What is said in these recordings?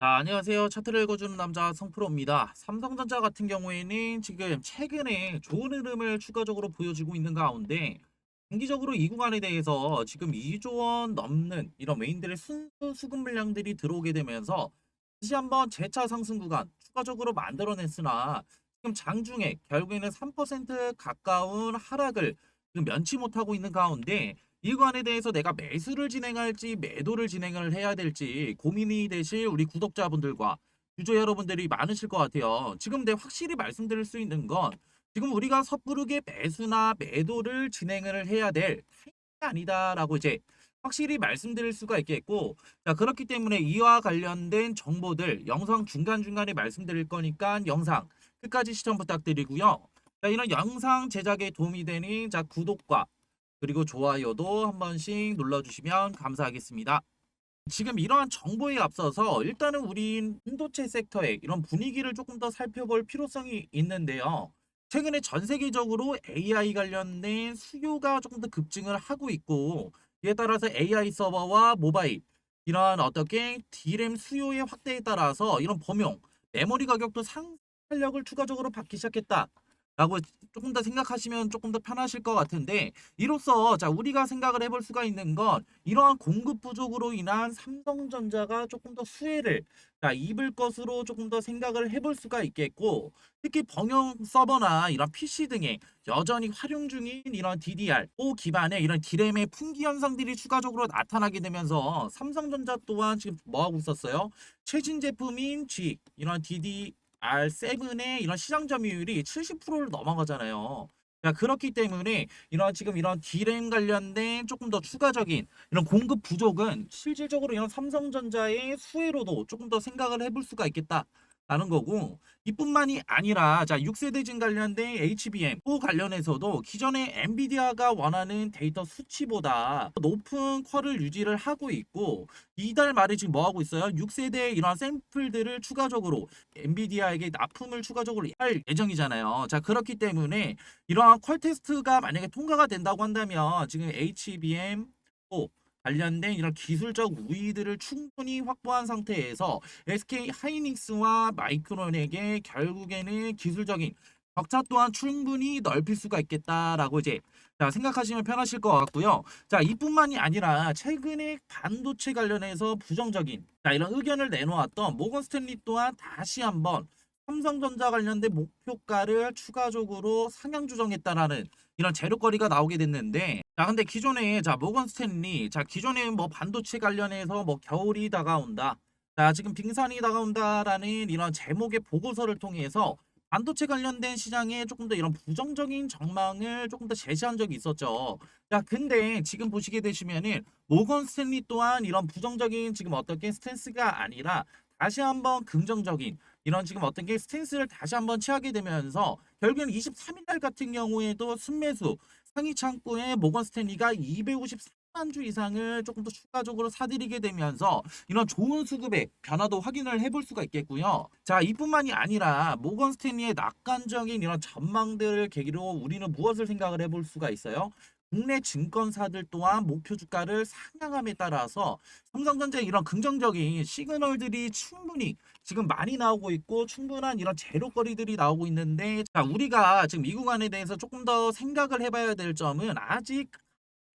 안녕하세요. 차트를 읽어주는 남자 성프로입니다. 삼성전자 같은 경우에는 지금 최근에 좋은 흐름을 추가적으로 보여주고 있는 가운데 단기적으로 이 구간에 대해서 지금 2조 원 넘는 이런 외인들의 순수 수급 물량들이 들어오게 되면서 다시 한번 재차 상승 구간 추가적으로 만들어냈으나 지금 장중에 결국에는 3% 가까운 하락을 지금 면치 못하고 있는 가운데 이 구간에 대해서 내가 매수를 진행할지 매도를 진행을 해야 될지 고민이 되실 우리 구독자분들과 유저 여러분들이 많으실 것 같아요. 지금 내 확실히 말씀드릴 수 있는 건 지금 우리가 섣부르게 매수나 매도를 진행을 해야 될 타이밍이 아니다라고 이제 확실히 말씀드릴 수가 있겠고, 자, 그렇기 때문에 이와 관련된 정보들 영상 중간중간에 말씀드릴 거니까 영상 끝까지 시청 부탁드리고요. 자, 이런 영상 제작에 도움이 되는 구독과 그리고 좋아요도 한 번씩 눌러주시면 감사하겠습니다. 지금 이러한 정보에 앞서서 일단은 우리 반도체 섹터의 이런 분위기를 조금 더 살펴볼 필요성이 있는데요. 최근에 전 세계적으로 AI 관련된 수요가 조금 더 급증을 하고 있고, 이에 따라서 AI 서버와 모바일 이러한 어떻게 D램 수요의 확대에 따라서 이런 범용 메모리 가격도 상탄력을 추가적으로 받기 시작했다 라고 조금 더 생각하시면 조금 더 편하실 것 같은데, 이로써 우리가 생각을 해볼 수가 있는 건 이러한 공급 부족으로 인한 삼성전자가 조금 더 수혜를 입을 것으로 조금 더 생각을 해볼 수가 있겠고, 특히 범용 서버나 이런 PC 등에 여전히 활용 중인 이런 DDR5 기반의 이런 D램의 풍기 현상들이 추가적으로 나타나게 되면서 삼성전자 또한 지금 뭐 하고 있었어요? 최신 제품인 G 이런 DDR7의 이런 시장 점유율이 70%를 넘어가잖아요. 자, 그렇기 때문에 이런 D램 관련된 조금 더 추가적인 이런 공급 부족은 실질적으로 이런 삼성전자의 수혜로도 조금 더 생각을 해볼 수가 있겠다라는 거고, 이뿐만이 아니라 6세대진 관련된 HBM 또 관련해서도 기존의 엔비디아가 원하는 데이터 수치보다 높은 퀄을 유지를 하고 있고, 이달 말에 지금 뭐 하고 있어요? 6세대 이런 샘플들을 추가적으로 엔비디아에게 납품을 추가적으로 할 예정이잖아요. 자, 그렇기 때문에 이러한 퀄 테스트가 만약에 통과가 된다고 한다면 지금 HBM 또 관련된 이런 기술적 우위들을 충분히 확보한 상태에서 SK 하이닉스와 마이크론에게 결국에는 기술적인 격차 또한 충분히 넓힐 수가 있겠다라고 이제 생각하시면 편하실 것 같고요. 자, 이뿐만이 아니라 최근에 반도체 관련해서 부정적인 이런 의견을 내놓았던 모건 스탠리 또한 다시 한번 삼성전자 관련된 목표가를 추가적으로 상향 조정했다라는 이런 재료거리가 나오게 됐는데, 근데 기존에 모건 스탠리 기존에 뭐 반도체 관련해서 뭐 겨울이 다가온다, 지금 빙산이 다가온다라는 이런 제목의 보고서를 통해서 반도체 관련된 시장에 조금 더 이런 부정적인 전망을 조금 더 제시한 적이 있었죠. 자, 근데 지금 보시게 되시면은 모건 스탠리 또한 이런 부정적인 지금 어떻게 스탠스가 아니라 다시 한번 긍정적인 이런 지금 어떤 게 스탠스를 다시 한번 취하게 되면서 결국엔 23일 날 같은 경우에도 순매수 상위 창구에 모건 스탠리가 253만 주 이상을 조금 더 추가적으로 사들이게 되면서 이런 좋은 수급의 변화도 확인을 해볼 수가 있겠고요. 자, 이뿐만이 아니라 모건 스탠리의 낙관적인 이런 전망들을 계기로 우리는 무엇을 생각을 해볼 수가 있어요? 국내 증권사들 또한 목표 주가를 상향함에 따라서 삼성전자의 이런 긍정적인 시그널들이 충분히 지금 많이 나오고 있고 충분한 이런 재료거리들이 나오고 있는데, 자, 우리가 지금 이 구간에 대해서 조금 더 생각을 해봐야 될 점은 아직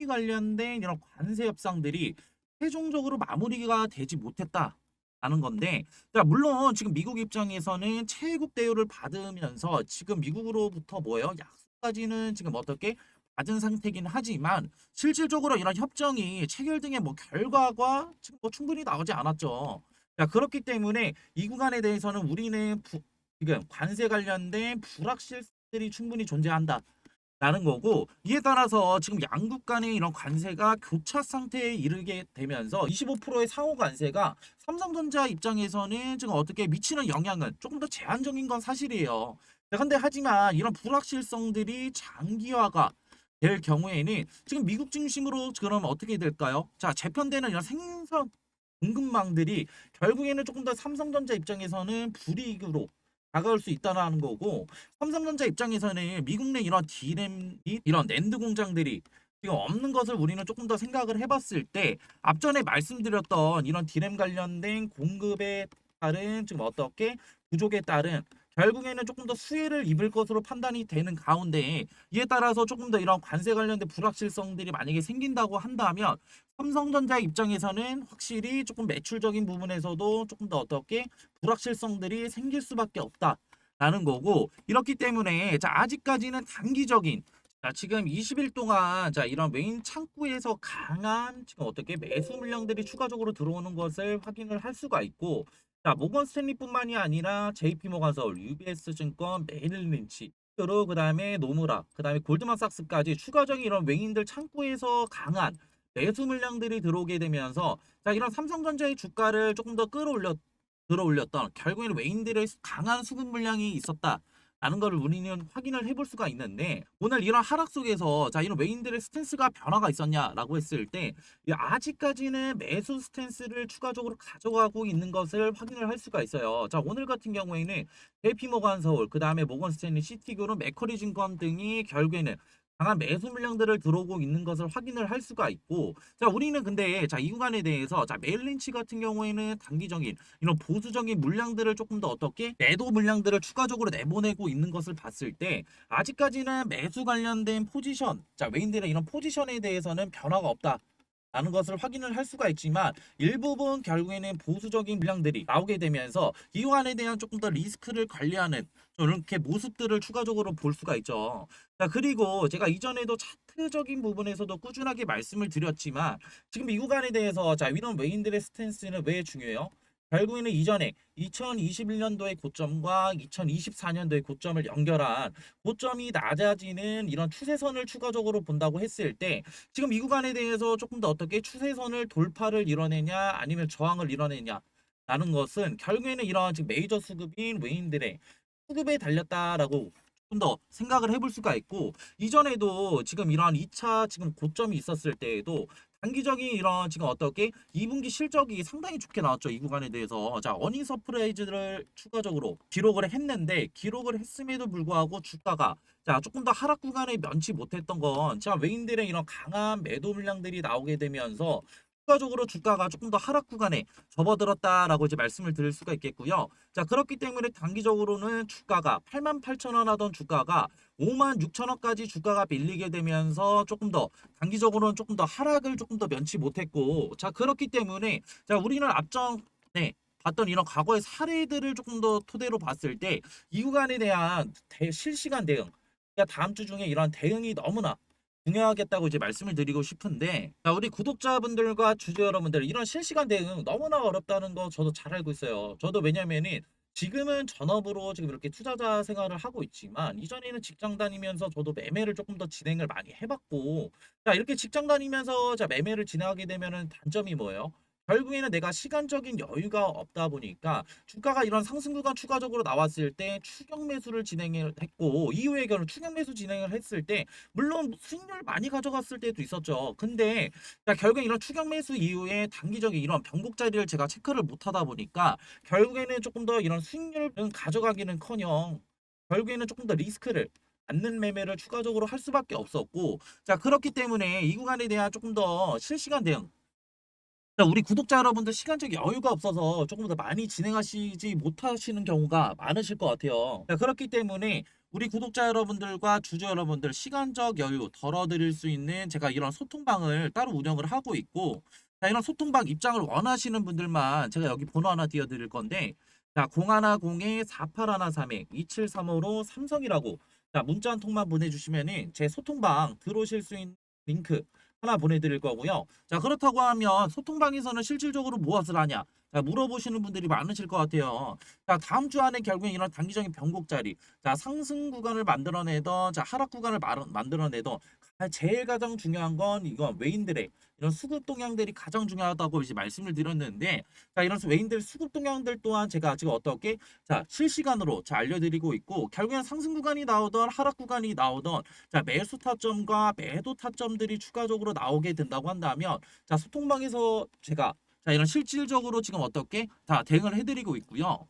관련된 이런 관세 협상들이 최종적으로 마무리가 되지 못했다라는 건데, 자, 물론 지금 미국 입장에서는 채국 대우를 받으면서 지금 미국으로부터 뭐예요? 약속까지는 지금 어떻게 받은 상태긴 하지만 실질적으로 이런 협정이 체결 등의 뭐 결과가 지금 뭐 충분히 나오지 않았죠. 자, 그렇기 때문에 이 구간에 대해서는 우리는 지금 관세 관련된 불확실성들이 충분히 존재한다 라는 거고, 이에 따라서 지금 양국 간의 이런 관세가 교차 상태에 이르게 되면서 25%의 상호 관세가 삼성전자 입장에서는 지금 어떻게 미치는 영향은 조금 더 제한적인 건 사실이에요. 근데 하지만 이런 불확실성들이 장기화가 될 경우에는 지금 미국 중심으로 그럼 어떻게 될까요? 자, 재편되는 이런 생선 공급망들이 결국에는 조금 더 삼성전자 입장에서는 불이익으로 다가올 수 있다는 거고, 삼성전자 입장에서는 미국 내 이런 D램 및 이런 낸드 공장들이 지금 없는 것을 우리는 조금 더 생각을 해봤을 때 앞전에 말씀드렸던 이런 D램 관련된 공급에 따른 지금 어떻게 부족에 따른 결국에는 조금 더 수혜를 입을 것으로 판단이 되는 가운데 이에 따라서 조금 더 이런 관세 관련된 불확실성들이 만약에 생긴다고 한다면 삼성전자 입장에서는 확실히 조금 매출적인 부분에서도 조금 더 어떻게 불확실성들이 생길 수밖에 없다라는 거고 이렇기 때문에 자 아직까지는 단기적인 자 지금 20일 동안 자 이런 메인 창구에서 강한 지금 어떻게 매수 물량들이 추가적으로 들어오는 것을 확인을 할 수가 있고 자 모건 스탠리뿐만이 아니라 JP 모건서울, UBS 증권, 메릴 린치 그다음에 노무라, 그다음에 골드만삭스까지 추가적인 이런 외인들 창구에서 강한 매수 물량들이 들어오게 되면서 자 이런 삼성전자의 주가를 조금 더 들어올렸던 결국에는 외인들의 강한 수급 물량이 있었다. 라는 거를 우리는 확인을 해볼 수가 있는데 오늘 이런 하락 속에서 자 이런 외인들의 스탠스가 변화가 있었냐라고 했을 때 아직까지는 매수 스탠스를 추가적으로 가져가고 있는 것을 확인을 할 수가 있어요. 자 오늘 같은 경우에는 JP모건 서울, 그 다음에 모건 스탠리, 시티그룹, 맥쿼리 증권 등이 결국에는 강한 매수 물량들을 들어오고 있는 것을 확인을 할 수가 있고 자 우리는 근데 자 이 구간에 대해서 자 메일린치 같은 경우에는 단기적인 이런 보수적인 물량들을 조금 더 어떻게 매도 물량들을 추가적으로 내보내고 있는 것을 봤을 때 아직까지는 매수 관련된 포지션 자 외인들의 이런 포지션에 대해서는 변화가 없다. 라는 것을 확인을 할 수가 있지만 일부분 결국에는 보수적인 물량들이 나오게 되면서 이완에 대한 조금 더 리스크를 관리하는 이렇게 모습들을 추가적으로 볼 수가 있죠. 자 그리고 제가 이전에도 차트적인 부분에서도 꾸준하게 말씀을 드렸지만 지금 이 구간에 대해서 자 이런 외인들의 스탠스는 왜 중요해요? 결국에는 이전에 2021년도의 고점과 2024년도의 고점을 연결한 고점이 낮아지는 이런 추세선을 추가적으로 본다고 했을 때 지금 이 구간에 대해서 조금 더 어떻게 추세선을 돌파를 이뤄내냐 아니면 저항을 이뤄내냐 라는 것은 결국에는 이런 지금 메이저 수급인 외인들의 수급에 달렸다라고 조금 더 생각을 해볼 수가 있고 이전에도 지금 이런 2차 지금 고점이 있었을 때에도 단기적인 이런 지금 어떻게 2분기 실적이 상당히 좋게 나왔죠. 이 구간에 대해서 자 어닝 서프라이즈를 추가적으로 기록을 했는데 기록을 했음에도 불구하고 주가가 자 조금 더 하락 구간에 면치 못했던 건 자 외인들의 이런 강한 매도 물량들이 나오게 되면서 추가적으로 주가가 조금 더 하락 구간에 접어들었다라고 이제 말씀을 드릴 수가 있겠고요. 자 그렇기 때문에 단기적으로는 주가가 88,000원 하던 주가가 56,000원까지 주가가 밀리게 되면서 조금 더 단기적으로는 조금 더 하락을 조금 더 면치 못했고 자 그렇기 때문에 자 우리는 앞전에 봤던 이런 과거의 사례들을 조금 더 토대로 봤을 때 이 구간에 대한 실시간 대응 그러니까 다음 주 중에 이런 대응이 너무나 중요하겠다고 이제 말씀을 드리고 싶은데 자 우리 구독자분들과 주주 여러분들 이런 실시간 대응 너무나 어렵다는 거 저도 잘 알고 있어요. 저도 왜냐면은 지금은 전업으로 지금 이렇게 투자자 생활을 하고 있지만 이전에는 직장 다니면서 저도 매매를 조금 더 진행을 많이 해봤고 자 이렇게 직장 다니면서 자 매매를 진행하게 되면은 단점이 뭐예요? 결국에는 내가 시간적인 여유가 없다 보니까 주가가 이런 상승 구간 추가적으로 나왔을 때 추격 매수를 진행을 했고 이후에 결국 추격 매수 진행을 했을 때 물론 수익률 많이 가져갔을 때도 있었죠. 근데 자 결국에 이런 추격 매수 이후에 단기적인 이런 변곡 자리를 제가 체크를 못 하다 보니까 결국에는 조금 더 이런 수익률은 가져가기는커녕 결국에는 조금 더 리스크를 안는 매매를 추가적으로 할 수밖에 없었고 자 그렇기 때문에 이 구간에 대한 조금 더 실시간 대응 자, 우리 구독자 여러분들 시간적 여유가 없어서 조금 더 많이 진행하시지 못하시는 경우가 많으실 것 같아요. 자, 그렇기 때문에 우리 구독자 여러분들과 주주 여러분들 시간적 여유 덜어드릴 수 있는 제가 이런 소통방을 따로 운영을 하고 있고 자, 이런 소통방 입장을 원하시는 분들만 제가 여기 번호 하나 띄워드릴 건데 자, 0110-4813-2735로 삼성이라고 자, 문자 한 통만 보내주시면은 제 소통방 들어오실 수 있는 링크 하나 보내드릴 거고요. 자 그렇다고 하면 소통방에서는 실질적으로 무엇을 하냐 자, 물어보시는 분들이 많으실 것 같아요. 자 다음 주 안에 결국엔 이런 단기적인 변곡 자리 자 상승 구간을 만들어내던 자 하락 구간을 만들어내던 제일 가장 중요한 건 이건 외인들의 이런 수급 동향들이 가장 중요하다고 이제 말씀을 드렸는데 자 이런 외인들 수급 동향들 또한 제가 지금 어떻게 자 실시간으로 자 알려드리고 있고 결국엔 상승 구간이 나오던 하락 구간이 나오던 자 매수 타점과 매도 타점들이 추가적으로 나오게 된다고 한다면 자 소통방에서 제가 자 이런 실질적으로 지금 어떻게 다 대응을 해드리고 있고요.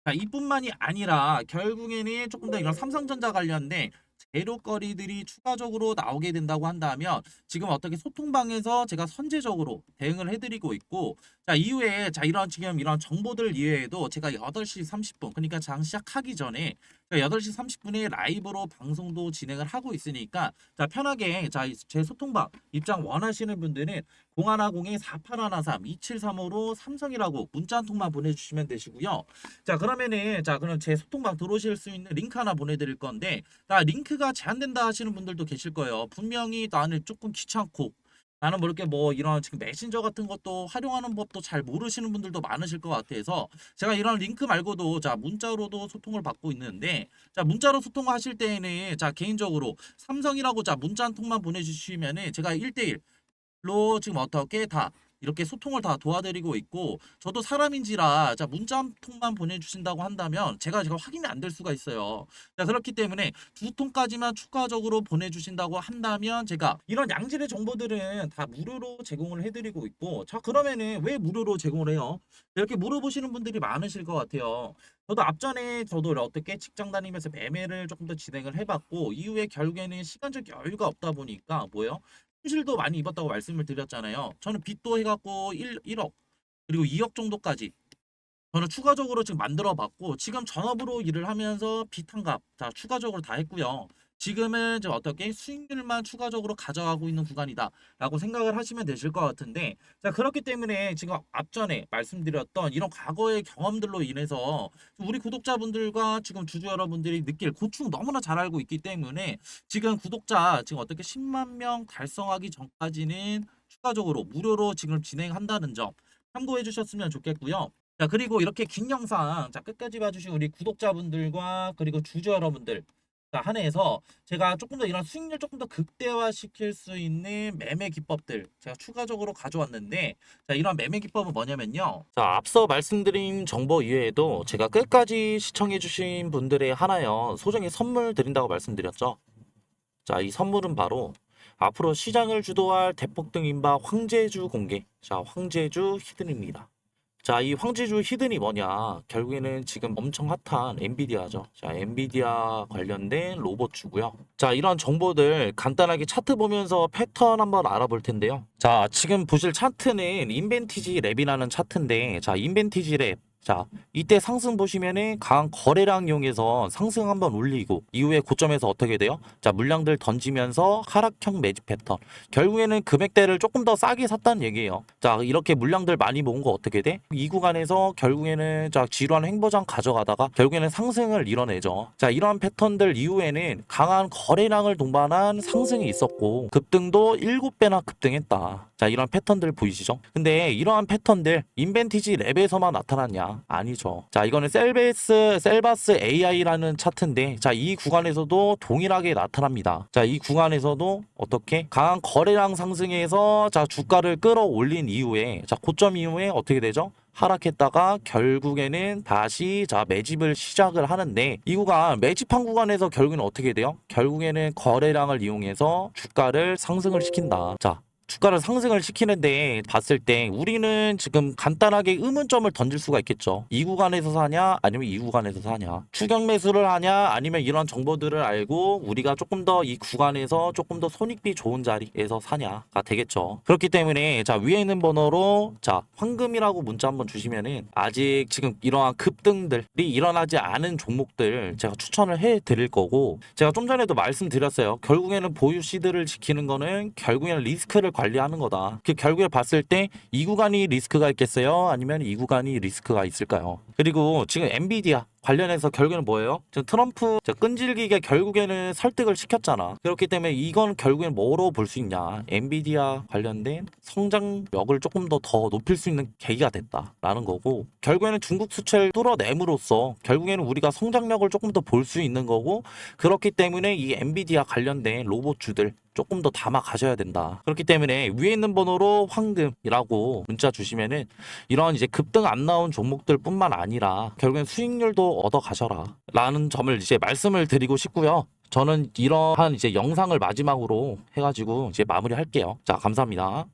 자 이뿐만이 아니라 결국에는 조금 더 이런 삼성전자 관련된 대료거리들이 추가적으로 나오게 된다고 한다면 지금 어떻게 소통방에서 제가 선제적으로 대응을 해드리고 있고, 자 이후에 자 이런 지금 이런 정보들 이외에도 제가 8시 30분 그러니까 장 시작하기 전에 8시 30분에 라이브로 방송도 진행을 하고 있으니까 자 편하게 자 제 소통방 입장 원하시는 분들은 0110-4813-2735로 삼성이라고 문자 한 통만 보내주시면 되시고요. 자 그러면은 자 그럼 제 소통방 들어오실 수 있는 링크 하나 보내드릴 건데, 나 링크가 제한된다 하시는 분들도 계실 거예요. 분명히 나는 조금 귀찮고 나는 모르게 뭐 이런 지금 메신저 같은 것도 활용하는 법도 잘 모르시는 분들도 많으실 것 같아서 제가 이런 링크 말고도 자 문자로도 소통을 받고 있는데, 자 문자로 소통하실 때에는 자 개인적으로 삼성이라고 자 문자 한 통만 보내주시면은 제가 1대1로 지금 어떻게 다 이렇게 소통을 다 도와드리고 있고, 저도 사람인지라 자 문자 한 통만 보내주신다고 한다면 제가 확인이 안 될 수가 있어요. 자 그렇기 때문에 2통까지만 추가적으로 보내주신다고 한다면 제가 이런 양질의 정보들은 다 무료로 제공을 해드리고 있고, 자 그러면은 왜 무료로 제공을 해요? 이렇게 물어보시는 분들이 많으실 것 같아요. 저도 앞전에 저도 어떻게 직장 다니면서 매매를 조금 더 진행을 해봤고, 이후에 결국에는 시간적 여유가 없다 보니까 뭐예요? 손실도 많이 입었다고 말씀을 드렸잖아요. 저는 빚도 해갖고 1억 그리고 2억 정도까지 저는 추가적으로 지금 만들어 봤고, 지금 전업으로 일을 하면서 빚 한 값 자 추가적으로 다 했고요. 지금은 이제 어떻게 수익률만 추가적으로 가져가고 있는 구간이다 라고 생각을 하시면 되실 것 같은데, 자 그렇기 때문에 지금 앞전에 말씀드렸던 이런 과거의 경험들로 인해서 우리 구독자분들과 지금 주주 여러분들이 느낄 고충 너무나 잘 알고 있기 때문에 지금 구독자 지금 어떻게 10만 명 달성하기 전까지는 추가적으로 무료로 지금 진행한다는 점 참고해 주셨으면 좋겠고요. 자 그리고 이렇게 긴 영상 자 끝까지 봐주신 우리 구독자분들과 그리고 주주 여러분들 자 한해서 제가 조금 더 이런 수익률 조금 더 극대화시킬 수 있는 매매 기법들 제가 추가적으로 가져왔는데, 자 이런 매매 기법은 뭐냐면요, 자 앞서 말씀드린 정보 이외에도 제가 끝까지 시청해 주신 분들의 하나요 소정의 선물 드린다고 말씀드렸죠. 자 이 선물은 바로 앞으로 시장을 주도할 대폭등 인바 황제주 공개, 자 황제주 히든입니다. 자, 이 황제주 히든이 뭐냐? 결국에는 지금 엄청 핫한 엔비디아죠. 자, 엔비디아 관련된 로봇주고요. 자, 이런 정보들 간단하게 차트 보면서 패턴 한번 알아볼 텐데요. 자, 지금 보실 차트는 인벤티지 랩이라는 차트인데, 자, 인벤티지 랩. 자, 이때 상승 보시면은 강한 거래량 이용해서 상승 한번 올리고 이후에 고점에서 어떻게 돼요? 자, 물량들 던지면서 하락형 매집 패턴. 결국에는 금액대를 조금 더 싸게 샀다는 얘기예요. 자, 이렇게 물량들 많이 모은 거 어떻게 돼? 이 구간에서 결국에는 자, 지루한 횡보장 가져가다가 결국에는 상승을 이뤄내죠. 자, 이러한 패턴들 이후에는 강한 거래량을 동반한 상승이 있었고 급등도 7배나 급등했다. 자, 이런 패턴들 보이시죠? 근데 이러한 패턴들 인벤티지 랩에서만 나타났냐? 아니죠. 자, 이거는 셀바스 AI라는 차트인데, 자, 이 구간에서도 동일하게 나타납니다. 자, 이 구간에서도 어떻게 강한 거래량 상승에서 자, 주가를 끌어올린 이후에 자, 고점 이후에 어떻게 되죠? 하락했다가 결국에는 다시 자 매집을 시작을 하는데, 이 구간 매집한 구간에서 결국에는 어떻게 돼요? 결국에는 거래량을 이용해서 주가를 상승을 시킨다. 자, 주가를 상승을 시키는데 봤을 때 우리는 지금 간단하게 의문점을 던질 수가 있겠죠. 이 구간에서 사냐 아니면 이 구간에서 사냐, 추격 매수를 하냐 아니면 이런 정보들을 알고 우리가 조금 더 이 구간에서 조금 더 손익비 좋은 자리에서 사냐가 되겠죠. 그렇기 때문에 자 위에 있는 번호로 자 황금이라고 문자 한번 주시면은 아직 지금 이러한 급등들이 일어나지 않은 종목들 제가 추천을 해 드릴 거고, 제가 좀 전에도 말씀드렸어요. 결국에는 보유 시드를 지키는 거는 결국에는 리스크를 관리하는 거다. 그 결국에 봤을 때 이 구간이 리스크가 있겠어요? 아니면 이 구간이 리스크가 있을까요? 그리고 지금 엔비디아 관련해서 결국에는 뭐예요? 지금 트럼프 끈질기게 결국에는 설득을 시켰잖아. 그렇기 때문에 이건 결국엔 뭐로 볼 수 있냐? 엔비디아 관련된 성장력을 조금 더 높일 수 있는 계기가 됐다라는 거고, 결국에는 중국 수출을 뚫어냄으로써 결국에는 우리가 성장력을 조금 더 볼 수 있는 거고, 그렇기 때문에 이 엔비디아 관련된 로봇주들 조금 더 담아 가셔야 된다. 그렇기 때문에 위에 있는 번호로 황금이라고 문자 주시면은 이런 이제 급등 안 나온 종목들 뿐만 아니라 결국엔 수익률도 얻어 가셔라 라는 점을 이제 말씀을 드리고 싶고요. 저는 이러한 이제 영상을 마지막으로 해가지고 이제 마무리할게요. 자, 감사합니다.